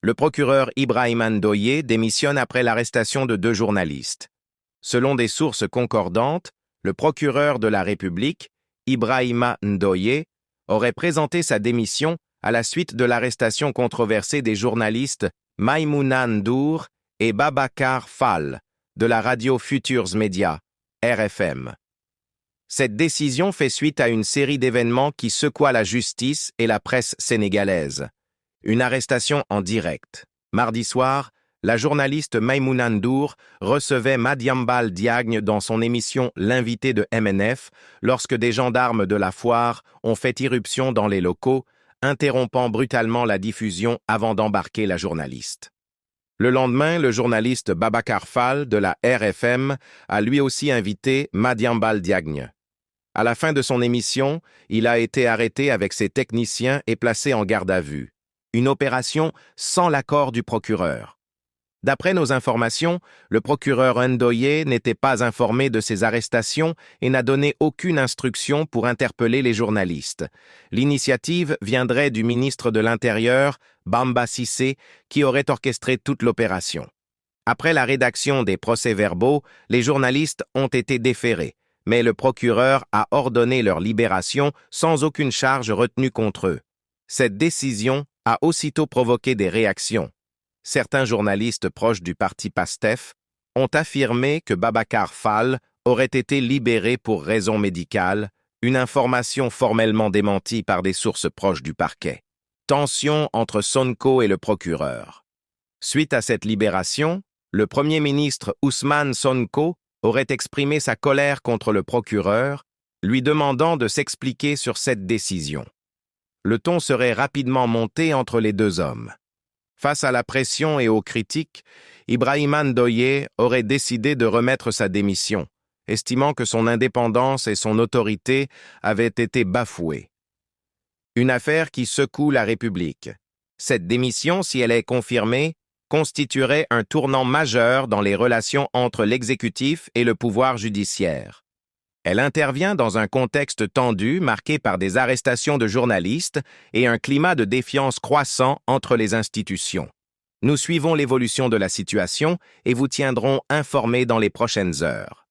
le procureur Ibrahima Ndoye démissionne après l'arrestation de 2 journalistes. Selon des sources concordantes, le procureur de la République, Ibrahima Ndoye, aurait présenté sa démission à la suite de l'arrestation controversée des journalistes Maïmouna Ndour et Babacar Fall de la radio Futurs Médias, RFM. Cette décision fait suite à une série d'événements qui secouent la justice et la presse sénégalaise. Une arrestation en direct. Mardi soir, la journaliste Maïmouna Ndour recevait Madiambal Diagne dans son émission L'invité de MNF lorsque des gendarmes de la foire ont fait irruption dans les locaux, interrompant brutalement la diffusion avant d'embarquer la journaliste. Le lendemain, le journaliste Babacar Fall de la RFM a lui aussi invité Madiambal Diagne. À la fin de son émission, il a été arrêté avec ses techniciens et placé en garde à vue. Une opération sans l'accord du procureur. D'après nos informations, le procureur Ndoye n'était pas informé de ces arrestations et n'a donné aucune instruction pour interpeller les journalistes. L'initiative viendrait du ministre de l'Intérieur, Bamba Cissé, qui aurait orchestré toute l'opération. Après la rédaction des procès-verbaux, les journalistes ont été déférés, mais le procureur a ordonné leur libération sans aucune charge retenue contre eux. Cette décision a aussitôt provoqué des réactions. Certains journalistes proches du parti PASTEF ont affirmé que Babacar Fall aurait été libéré pour raisons médicales, une information formellement démentie par des sources proches du parquet. Tension entre Sonko et le procureur. Suite à cette libération, le Premier ministre Ousmane Sonko aurait exprimé sa colère contre le procureur, lui demandant de s'expliquer sur cette décision. Le ton serait rapidement monté entre les deux hommes. Face à la pression et aux critiques, Ibrahima Ndoye aurait décidé de remettre sa démission, estimant que son indépendance et son autorité avaient été bafouées. Une affaire qui secoue la République. Cette démission, si elle est confirmée, constituerait un tournant majeur dans les relations entre l'exécutif et le pouvoir judiciaire. Elle intervient dans un contexte tendu marqué par des arrestations de journalistes et un climat de défiance croissant entre les institutions. Nous suivons l'évolution de la situation et vous tiendrons informés dans les prochaines heures.